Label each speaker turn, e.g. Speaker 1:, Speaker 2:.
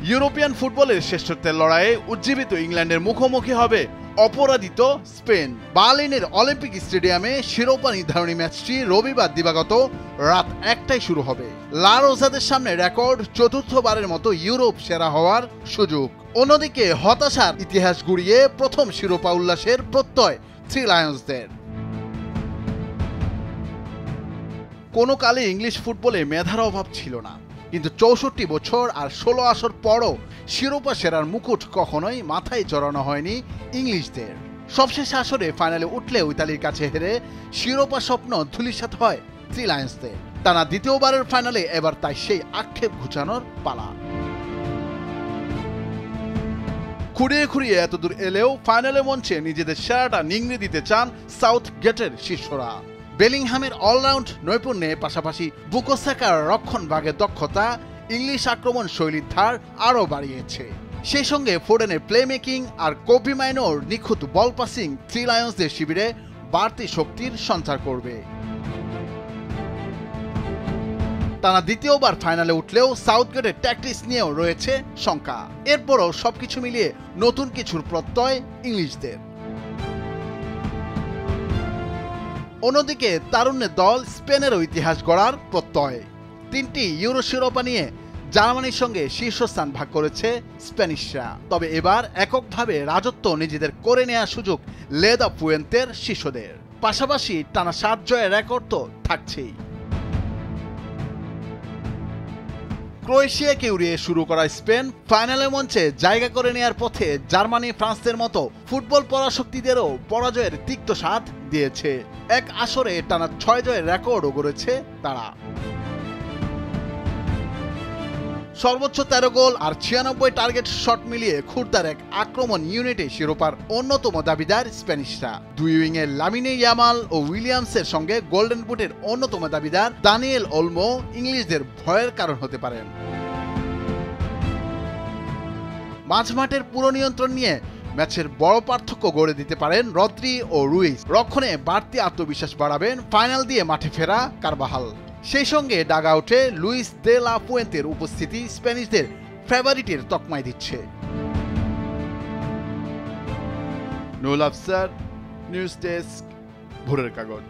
Speaker 1: European ফুটবলের শ্রেষ্ঠত্বের লড়াইয়ে উজ্জীবিত ইংল্যান্ডের মুখোমুখি হবে অপরাজিত স্পেন। বার্লিনের অলিম্পিক স্টেডিয়ামে শিরোপা নির্ধারণী ম্যাচটি রবিবার দিবাগত রাত 1টায় শুরু হবে। লা রোজাদের সামনে রেকর্ড চতুর্থবারের মতো ইউরোপ সেরা হওয়ার সুযোগ। অন্যদিকে হতাশার ইতিহাস গুড়িয়ে প্রথম শিরোপা উল্লাসের প্রত্যয় থ্রি লায়ন্সদের। কোনো কালে ইংলিশ ফুটবলে মেধার অভাব ছিল না, কিন্তু 64 বছর আর 16 আসর পরও শিরোপা সেরার মুকুট কখনোই মাথায় জড়ানো হয়নি ইংলিশদের। সবশেষ আসরে ফাইনালে উঠলেও ইতালির কাছে হেরে শিরোপা স্বপ্ন ধূলিসাৎ হয় থ্রি লায়ন্সদের। টানা দ্বিতীয়বারের ফাইনালে এবার তাই সেই আক্ষেপ ঘুচানোর পালা। খুঁড়িয়ে খুঁড়িয়ে এতদূর এলেও ফাইনালে মঞ্চে নিজেদের সেরাটা নিংড়ে দিতে চান সাউথ গেটের শিষ্যরা। বেলিংহামের অলরাউন্ড নৈপুণ্যে পাশাপাশি বুকো সাকার রক্ষণ ভাগের দক্ষতা ইংলিশ আক্রমণ শৈলীর ধার আরও বাড়িয়েছে। সেই সঙ্গে ফোডেনের প্লে মেকিং আর কোবি মাইনোর নিখুঁত বল পাসিং থ্রি লায়ন্সদের শিবিরে বাড়তি শক্তির সঞ্চার করবে। টানা দ্বিতীয়বার ফাইনালে উঠলেও সাউথগেটের ট্যাকটিক্স নিয়েও রয়েছে শঙ্কা। এরপরও সবকিছু মিলিয়ে নতুন কিছুর প্রত্যয় ইংলিশদের। অন্যদিকে তারুণ্যের দল স্পেনেরও ইতিহাস গড়ার প্রত্যয়। 3টি ইউরো শিরোপা নিয়ে জার্মানির সঙ্গে শীর্ষস্থান ভাগ করেছে স্প্যানিশরা। তবে এবার এককভাবে রাজত্ব নিজেদের করে নেওয়ার সুযোগ লে দ্য ফুয়েন্তের শিষ্যদের। পাশাপাশি টানা 7 জয়ের রেকর্ড তো থাকছেই। ক্রোয়েশিয়াকে উড়িয়ে শুরু করা স্পেন ফাইনালের মঞ্চে জায়গা করে নেয়ার পথে জার্মানি ফ্রান্সের মতো ফুটবল পরাশক্তিদেরও পরাজয়ের তিক্ত স্বাদ দিয়েছে। এক আসরে টানা 6 জয়ের রেকর্ডও গড়েছে তারা। সর্বোচ্চ 13 গোল আর 96 টার্গেট শট মিলিয়ে খুরদার এক আক্রমণ ইউনিটে শিরোপার অন্যতম দাবিদার স্প্যানিশরা। দুই উইংয়ে লামিনে ইয়ামাল ও উইলিয়ামসের সঙ্গে গোল্ডেন বুটের অন্যতম দাবিদার দানিয়েল ওলমো ইংলিশদের ভয়ের কারণ হতে পারেন। মাঝমাঠের পুরো নিয়ন্ত্রণ নিয়ে ম্যাচের বড় পার্থক্য গড়ে দিতে পারেন রদ্রি ও রুইস। রক্ষণে বাড়তি আত্মবিশ্বাস বাড়াবেন ফাইনাল দিয়ে মাঠে ফেরা কারবাহাল। সেই সঙ্গে ডাগআউটে লুইস দে লা ফুয়েন্তের উপস্থিতি স্প্যানিশদের ফেভারিটের তকমাই দিচ্ছে। নুরুল আফসার, নিউজ ডেস্ক, ভোরের কাগজ।